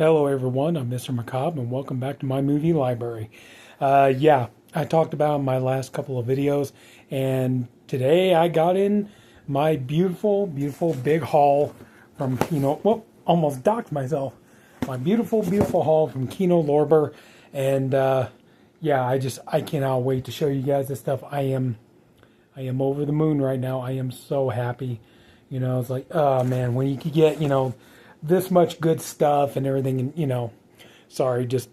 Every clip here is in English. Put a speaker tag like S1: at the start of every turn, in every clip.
S1: Hello everyone, I'm Mr. Macabre and welcome back to my movie library. I talked about in my last couple of videos and today I got in my beautiful big haul from Kino. Whoop, almost docked myself. My beautiful haul from Kino Lorber, and I cannot wait to show you guys this stuff. I am over the moon right now. I am so happy. It's like, oh man, when you could get, this much good stuff and everything, and sorry, I just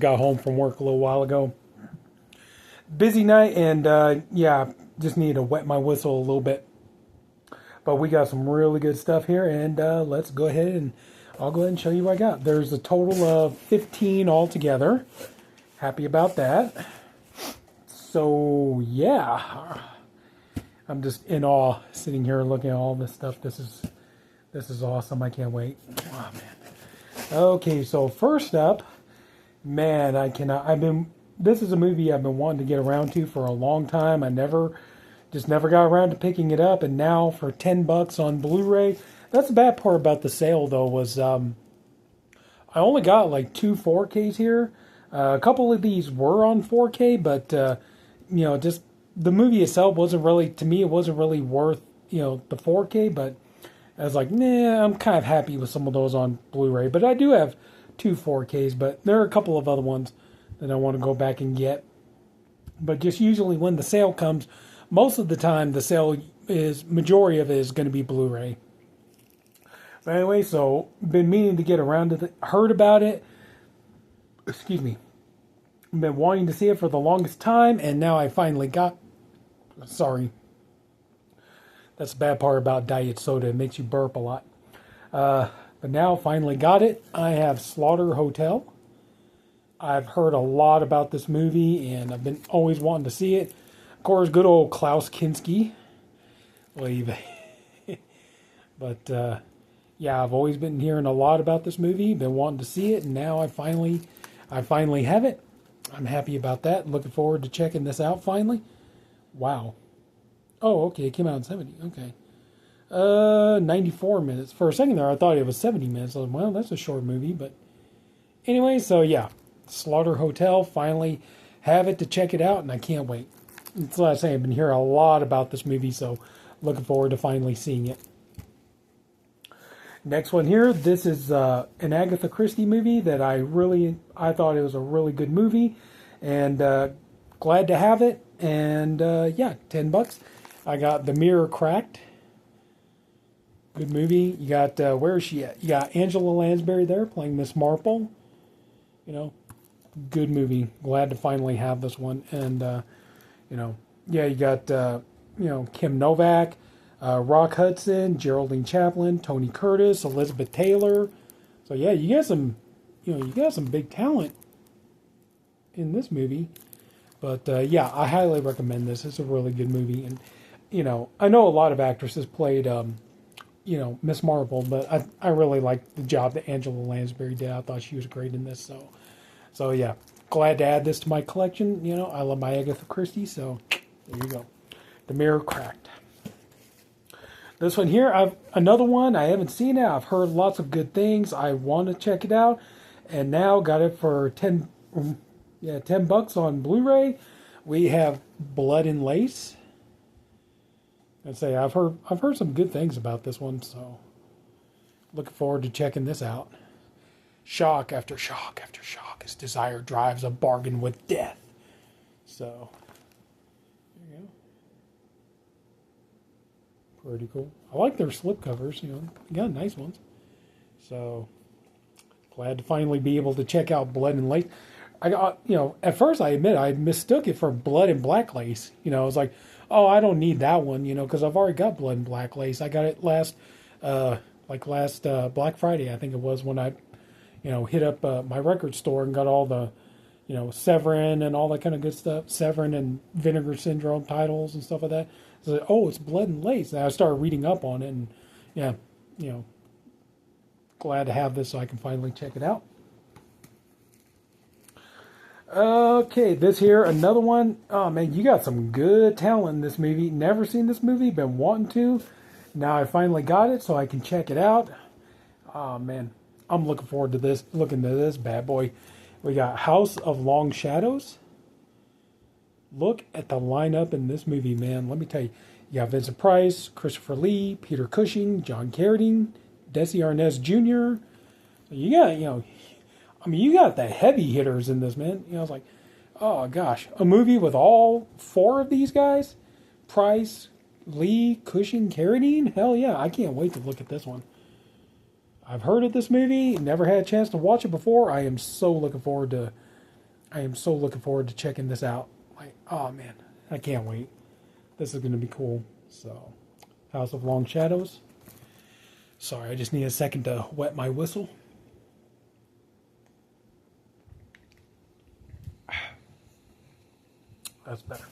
S1: got home from work a little while ago. Busy night, and just need to wet my whistle a little bit. But we got some really good stuff here, and let's go ahead and I'll go ahead and show you what I got. There's a total of 15 altogether. Happy about that. So yeah, I'm just in awe sitting here looking at all this stuff. This is awesome. I can't wait. Oh man. Okay, so first up, man, this is a movie I've been wanting to get around to for a long time. I never got around to picking it up, and now for $10 on Blu-ray. That's the bad part about the sale though, was I only got like 2 4Ks here. A couple of these were on 4K, but just the movie itself wasn't really, to me, it wasn't really worth, the 4K, but I was like, nah, I'm kind of happy with some of those on Blu-ray. But I do have 2 4Ks, but there are a couple of other ones that I want to go back and get. But just usually when the sale comes, most of the time the sale majority of it is going to be Blu-ray. But anyway, so been meaning to get around to it, heard about it. Excuse me. Been wanting to see it for the longest time, and now I finally got. Sorry. That's the bad part about diet soda. It makes you burp a lot. But now finally got it. I have Slaughter Hotel. I've heard a lot about this movie, and I've been always wanting to see it. Of course, good old Klaus Kinski. But I've always been hearing a lot about this movie. Been wanting to see it, and now I finally have it. I'm happy about that. Looking forward to checking this out finally. Wow. Oh, okay. It came out in 70. Okay. 94 minutes. For a second there, I thought it was 70 minutes. I was like, well, that's a short movie. But anyway, so yeah. Slaughter Hotel. Finally have it to check it out, and I can't wait. That's what I say. I've been hearing a lot about this movie, so looking forward to finally seeing it. Next one here. This is an Agatha Christie movie that I thought it was a really good movie, and glad to have it. And $10. I got The Mirror Cracked. Good movie. You got where is she at? You got Angela Lansbury there playing Miss Marple. Good movie. Glad to finally have this one. And you got Kim Novak. Rock Hudson, Geraldine Chaplin, Tony Curtis, Elizabeth Taylor. So yeah, you got some big talent in this movie. But I highly recommend this. It's a really good movie, and I know a lot of actresses played Miss Marple, but I really liked the job that Angela Lansbury did. I thought she was great in this. So yeah, glad to add this to my collection. I love my Agatha Christie, so there you go. The Mirror Cracked. This one here, another one. I haven't seen it. I've heard lots of good things. I want to check it out, and now got it for $10 on Blu-ray. We have Blood and Lace. I'd say I've heard some good things about this one, so looking forward to checking this out. Shock after shock after shock, as desire drives a bargain with death. So there you go. Pretty cool. I like their slipcovers. You got nice ones. So glad to finally be able to check out Blood and Lace. I got, at first I admit I mistook it for Blood and Black Lace. I was like, oh, I don't need that one, because I've already got Blood and Black Lace. I got it last Black Friday, I think it was, when I, hit up my record store and got all the, Severin and all that kind of good stuff. Severin and Vinegar Syndrome titles and stuff like that. So I was like, oh, it's Blood and Lace. And I started reading up on it, and glad to have this so I can finally check it out. Okay, this here, another one. Oh man, you got some good talent in this movie. Never seen this movie, been wanting to. Now I finally got it so I can check it out. Oh man, I'm looking forward to this. Looking to this bad boy. We got House of Long Shadows. Look at the lineup in this movie, man. Let me tell you. You got Vincent Price, Christopher Lee, Peter Cushing, John Carradine, Desi Arnaz Jr. You got, you got the heavy hitters in this, man. I was like, oh gosh, a movie with all four of these guys? Price, Lee, Cushing, Carradine? Hell yeah, I can't wait to look at this one. I've heard of this movie, never had a chance to watch it before. I am so looking forward to checking this out. Like, oh man, I can't wait. This is going to be cool. So, House of Long Shadows. Sorry, I just need a second to wet my whistle. That's better.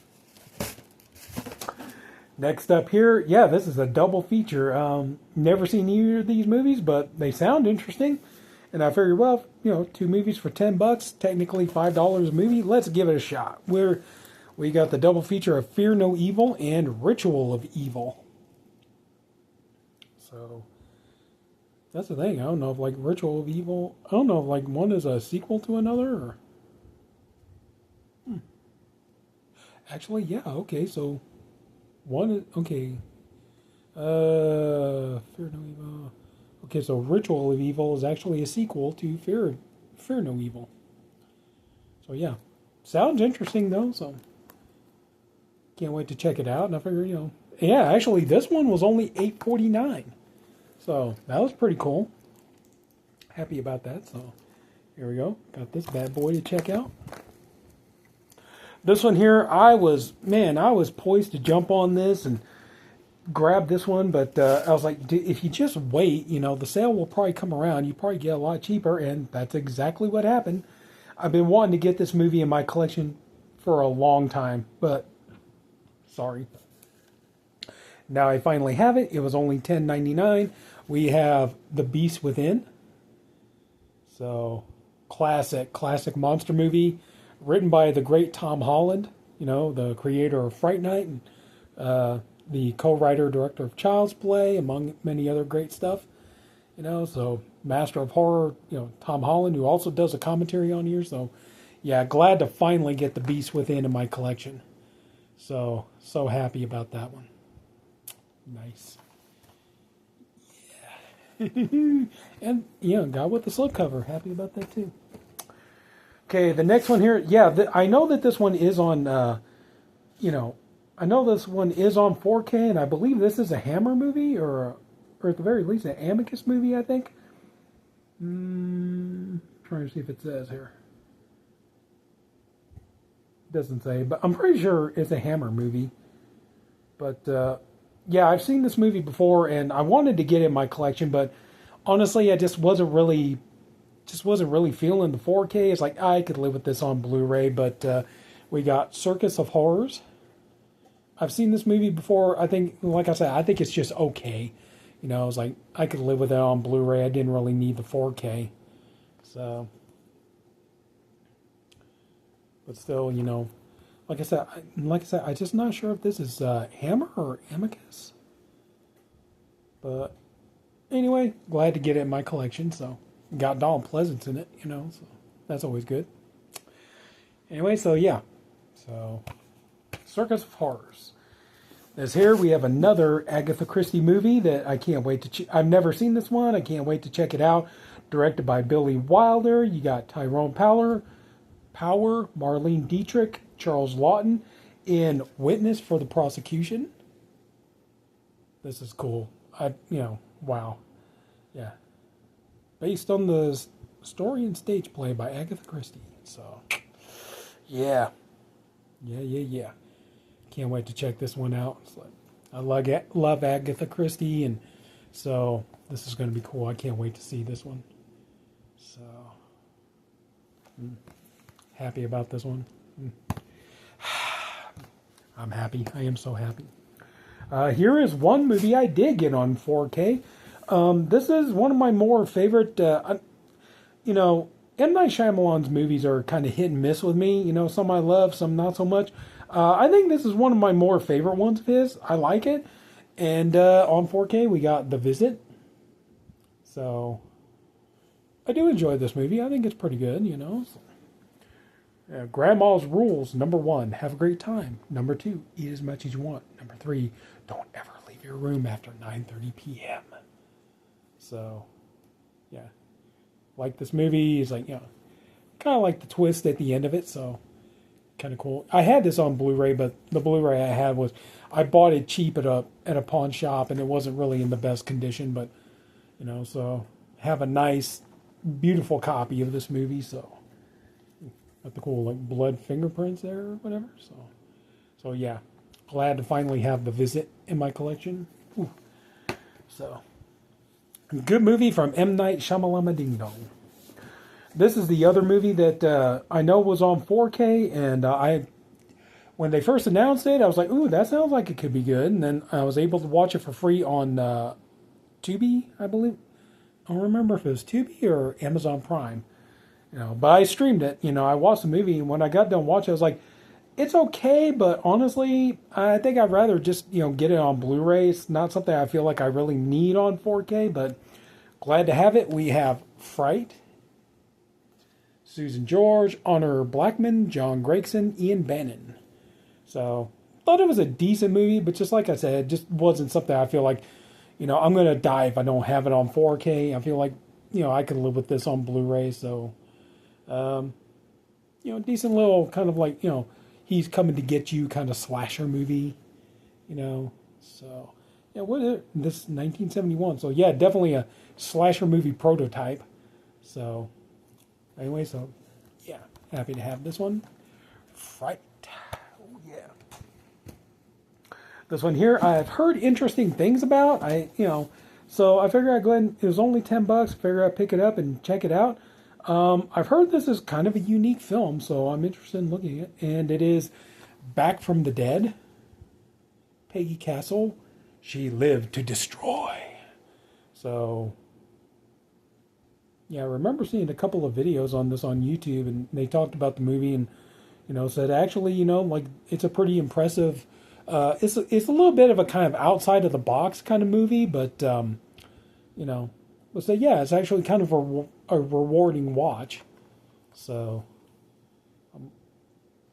S1: Next up here, yeah, this is a double feature. Never seen either of these movies, but they sound interesting. And I figured, well, two movies for $10, technically $5 a movie. Let's give it a shot. We got the double feature of Fear No Evil and Ritual of Evil. So that's the thing. I don't know if Ritual of Evil. I don't know if one is a sequel to another. Or... Actually, yeah. Okay, so one is okay. Fear No Evil. Okay, so Ritual of Evil is actually a sequel to Fear No Evil. So yeah, sounds interesting though. So can't wait to check it out. And I figure, yeah, actually this one was only $8.49, so that was pretty cool. Happy about that. So here we go. Got this bad boy to check out. This one here, I was poised to jump on this and grab this one, but I was like, if you just wait, the sale will probably come around. You probably get a lot cheaper, and that's exactly what happened. I've been wanting to get this movie in my collection for a long time, but sorry. Now I finally have it. It was only $10.99. We have The Beast Within. So, classic monster movie. Written by the great Tom Holland, the creator of Fright Night, and the co-writer, director of Child's Play, among many other great stuff. So master of horror, Tom Holland, who also does a commentary on here. So, yeah, glad to finally get The Beast Within in my collection. So happy about that one. Nice. Yeah. And, got with the slipcover. Happy about that, too. Okay, the next one here, yeah, I know that this one is on, I know this one is on 4K, and I believe this is a Hammer movie, or at the very least, an Amicus movie, I think. Trying to see if it says here. It doesn't say, but I'm pretty sure it's a Hammer movie. But, yeah, I've seen this movie before, and I wanted to get it in my collection, but honestly, I just wasn't really feeling the 4K. It's like, I could live with this on Blu-ray, but we got Circus of Horrors. I've seen this movie before. I think, like I said, I think it's just okay. It's like, I could live with it on Blu-ray. I didn't really need the 4K. So, but still, like I said, I'm just not sure if this is Hammer or Amicus. But anyway, glad to get it in my collection, so. Got Donald Pleasance in it, so that's always good. Anyway, so yeah. So, Circus of Horrors. As here, we have another Agatha Christie movie that I can't wait to I've never seen this one. I can't wait to check it out. Directed by Billy Wilder. You got Tyrone Power, Marlene Dietrich, Charles Lawton in Witness for the Prosecution. This is cool. Wow. Yeah. Based on the story and stage play by Agatha Christie. So, yeah. Can't wait to check this one out. It's like, I love Agatha Christie, and so this is going to be cool. I can't wait to see this one. So, happy about this one. I'm happy. I am so happy. Here is one movie I did get on 4K. This is one of my more favorite, M. Night Shyamalan's movies are kind of hit and miss with me. Some I love, some not so much. I think this is one of my more favorite ones of his. I like it. And on 4K, we got The Visit. So I do enjoy this movie. I think it's pretty good, you know. So, Grandma's Rules. Number 1, have a great time. Number 2, eat as much as you want. Number 3, don't ever leave your room after 9:30 p.m. So, yeah. Like this movie is like, you know, kind of like the twist at the end of it. So, kind of cool. I had this on Blu-ray, but the Blu-ray I had was, I bought it cheap at a pawn shop, and it wasn't really in the best condition. But, you know, so have a nice, beautiful copy of this movie. So, got the cool like blood fingerprints there or whatever. So yeah, glad to finally have The Visit in my collection. Ooh. So, good movie from M. Night Shyamalan Ding Dong. This is the other movie that I know was on 4K, and when they first announced it, I was like, ooh, that sounds like it could be good. And then I was able to watch it for free on Tubi, I believe. I don't remember if it was Tubi or Amazon Prime. You know, but I streamed it. You know, I watched the movie, and when I got done watching, I was like, it's okay, but honestly, I think I'd rather just, you know, get it on Blu-ray. It's not something I feel like I really need on 4K, but glad to have it. We have Fright, Susan George, Honor Blackman, John Gregson, Ian Bannon. So, thought it was a decent movie, but just like I said, it just wasn't something I feel like, you know, I'm going to die if I don't have it on 4K. I feel like, you know, I could live with this on Blu-ray, so... you know, decent little kind of like, you know, he's coming to get you kind of slasher movie, you know. So, yeah, what is it? This 1971. So, yeah, definitely a slasher movie prototype. So, anyway, so, yeah, happy to have this one. Fright. Oh, yeah. This one here, I've heard interesting things about. So I figured I'd go ahead and, it was only $10. I figured I'd pick it up and check it out. I've heard this is kind of a unique film, so I'm interested in looking at it. And it is Back from the Dead. Peggy Castle. She lived to destroy. So, yeah, I remember seeing a couple of videos on this on YouTube, and they talked about the movie and, you know, said actually, you know, like it's a pretty impressive, it's a little bit of a kind of outside of the box kind of movie, but, you know, but say, yeah, it's actually kind of a rewarding watch. So,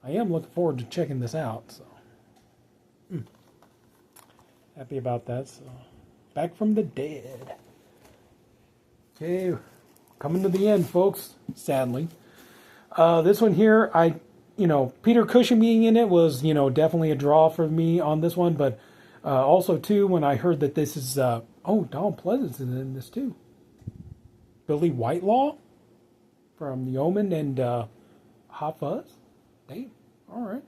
S1: I am looking forward to checking this out. So, happy about that. So, Back from the Dead. Okay, coming to the end, folks. Sadly, this one here, Peter Cushing being in it was, you know, definitely a draw for me on this one. But also too, when I heard that this is, Donald Pleasance is in this too. Billy Whitelaw from The Omen and Hot Fuzz. Damn. All right.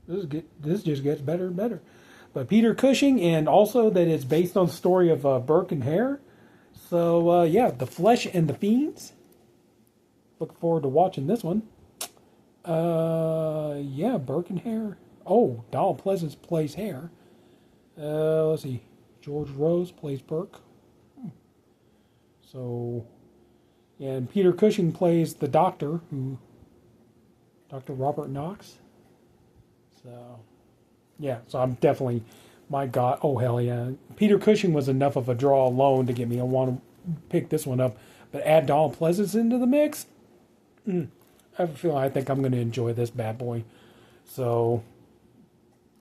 S1: This just gets better and better. But Peter Cushing, and also that it's based on the story of Burke and Hare. So, yeah, The Flesh and the Fiends. Looking forward to watching this one. Yeah, Burke and Hare. Oh, Donald Pleasance plays Hare. Let's see. George Rose plays Burke. So, and Peter Cushing plays the doctor, Dr. Robert Knox. So, yeah, so I'm definitely, my God, oh hell yeah. Peter Cushing was enough of a draw alone to get me. I want to pick this one up. But add Donald Pleasance into the mix, I have a feeling I think I'm going to enjoy this bad boy. So,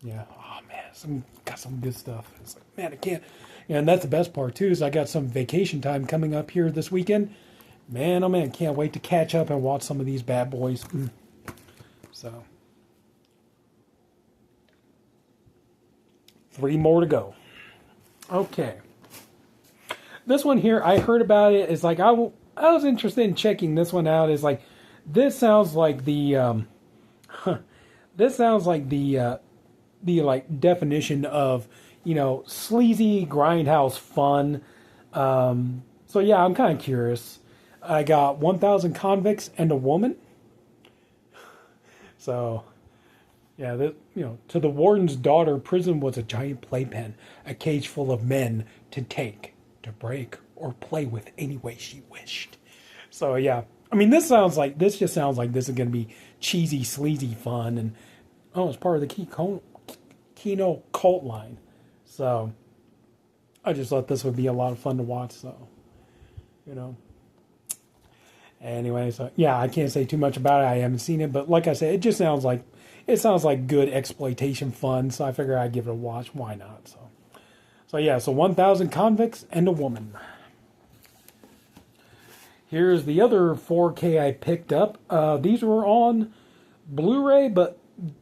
S1: yeah, oh man, got some good stuff. It's like, man, I can't. And that's the best part, too, is I got some vacation time coming up here this weekend. Man, oh man, can't wait to catch up and watch some of these bad boys. So, 3 more to go. Okay. This one here, I heard about it. It's like, I was interested in checking this one out. It's like, this sounds like the, like definition of, you know, sleazy grindhouse fun. So yeah, I'm kind of curious. I got 1,000 convicts and a woman. So, yeah, to the warden's daughter, prison was a giant playpen, a cage full of men to take, to break, or play with any way she wished. So yeah, I mean, this just sounds like this is going to be cheesy, sleazy fun, and it's part of the Kino cult line. So, I just thought this would be a lot of fun to watch. So, you know. Anyway, so yeah, I can't say too much about it. I haven't seen it, but like I said, it sounds like good exploitation fun. So I figure I'd give it a watch. Why not? So yeah, so 1,000 Convicts and a Woman. Here's the other 4K I picked up. These were on Blu-ray, but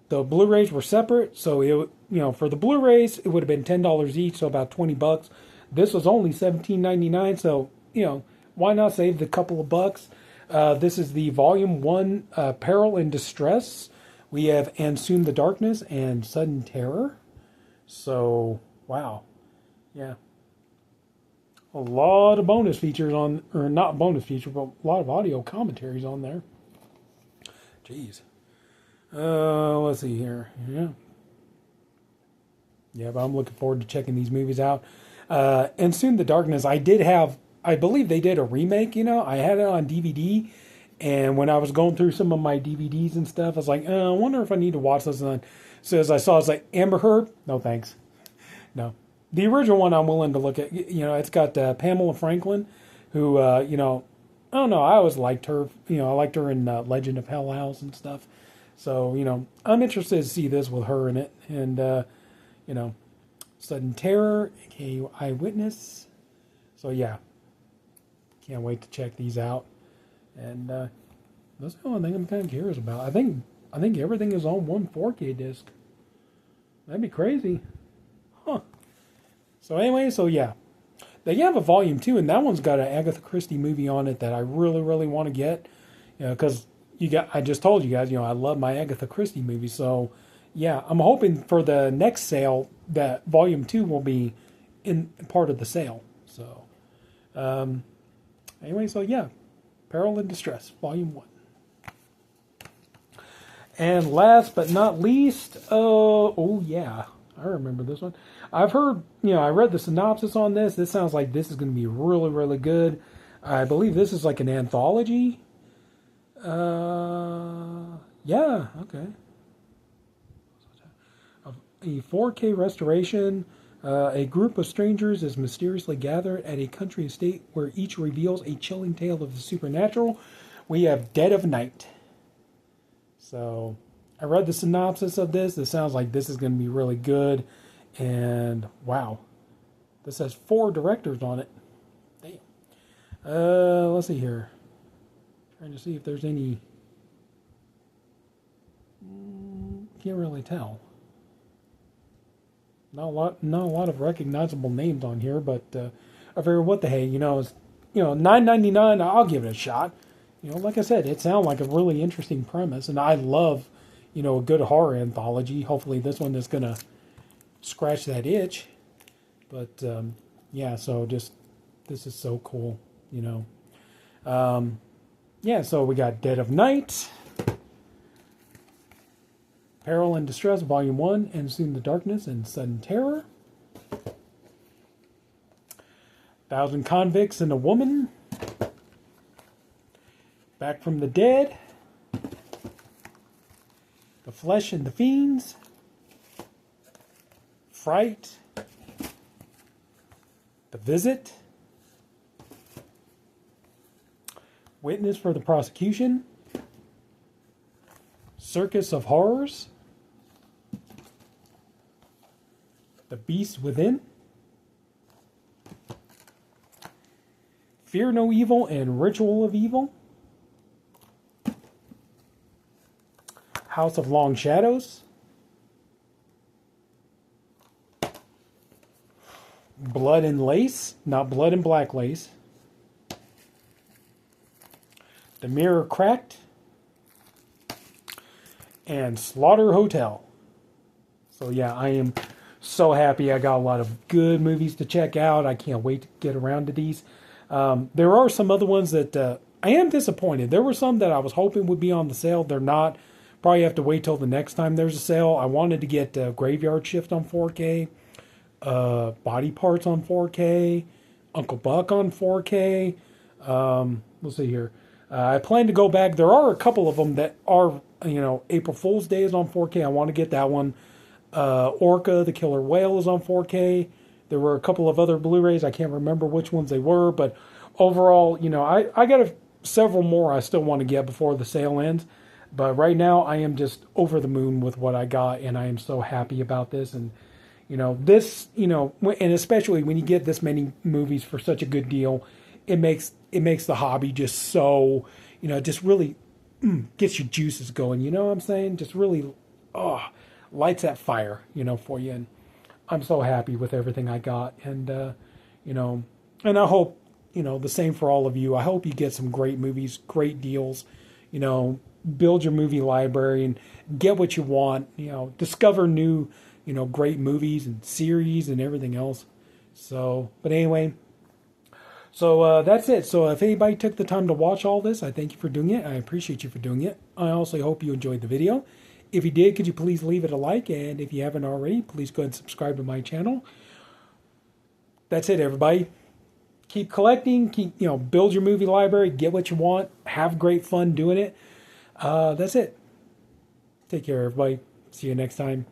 S1: the Blu-rays were separate. So for the Blu-rays, it would have been $10 each, so about $20. This was only $17.99. So why not save the couple of bucks? This is the Volume 1, Peril and Distress. We have And Soon the Darkness and Sudden Terror. So, wow. Yeah. A lot of bonus features on, or not bonus features, but a lot of audio commentaries on there. Jeez. Let's see here. Yeah. Yeah, but I'm looking forward to checking these movies out. And Soon the Darkness, I believe they did a remake, I had it on DVD, and when I was going through some of my DVDs and stuff, I was like, I wonder if I need to watch this. And so as I saw, it's like, Amber Heard? No, thanks. No. The original one I'm willing to look at, it's got Pamela Franklin, who, I don't know, I always liked her. I liked her in Legend of Hell House and stuff. So, I'm interested to see this with her in it. And, Sudden Terror, aka Eyewitness. So, yeah. Can't wait to check these out. And that's the only thing I'm kind of curious about. I think everything is on one 4K disc. That'd be crazy. Huh. So anyway, yeah. They have a volume 2, and that one's got an Agatha Christie movie on it that I really, really want to get. Because I just told you guys, I love my Agatha Christie movies. So, yeah, I'm hoping for the next sale that volume 2 will be in part of the sale. So, anyway, so yeah, Peril and Distress, Volume 1. And last but not least, oh yeah, I remember this one. I've heard, I read the synopsis on this. This sounds like this is going to be really, really good. I believe this is like an anthology. Yeah, okay. A 4K restoration. A group of strangers is mysteriously gathered at a country estate where each reveals a chilling tale of the supernatural. We have Dead of Night. So, I read the synopsis of this. It sounds like this is going to be really good. And, wow. This has 4 directors on it. Damn. Let's see here. Trying to see if there's any... Can't really tell. Not a lot of recognizable names on here, but I figure what the hey, it's $9.99. I'll give it a shot. Like I said, it sounds like a really interesting premise, and I love, a good horror anthology. Hopefully, this one is gonna scratch that itch. But yeah, so this is so cool, Yeah, so we got Dead of Night, Peril and Distress, Volume 1, and Soon the Darkness and Sudden Terror. 1,000 Convicts and a Woman. Back from the Dead. The Flesh and the Fiends. Fright. The Visit. Witness for the Prosecution. Circus of Horrors. The Beast Within. Fear No Evil and Ritual of Evil. House of Long Shadows. Blood and Lace, not Blood and Black Lace. The Mirror Cracked. And Slaughter Hotel. So yeah, I am so happy. I got a lot of good movies to check out. I can't wait to get around to these. There are some other ones that I am disappointed. There were some that I was hoping would be on the sale. They're not. Probably have to wait till the next time there's a sale. I wanted to get Graveyard Shift on 4K, Body Parts on 4K, Uncle Buck on 4K. Let's see here. I plan to go back. There are a couple of them that are, April Fool's Day is on 4K. I want to get that one. Orca, the Killer Whale is on 4K. There were a couple of other Blu-rays. I can't remember which ones they were, but overall, you know, I got several more I still want to get before the sale ends. But right now, I am just over the moon with what I got, and I am so happy about this. And you know, this, you know, and especially when you get this many movies for such a good deal, it makes the hobby just so, you know, just really gets your juices going. You know what I'm saying? Just really, lights that fire, you know, for you. And I'm so happy with everything I got, and you know, and I hope, you know, the same for all of you. I hope you get some great movies, great deals, you know, build your movie library and get what you want, you know, discover new, you know, great movies and series and everything else. So, but anyway, so that's it. So if anybody took the time to watch all this, I thank you for doing it. I appreciate you for doing it. I also hope you enjoyed the video. If you did, could you please leave it a like? And if you haven't already, please go ahead and subscribe to my channel. That's it, everybody. Keep collecting, keep, you know, build your movie library, get what you want, have great fun doing it. That's it. Take care, everybody. See you next time.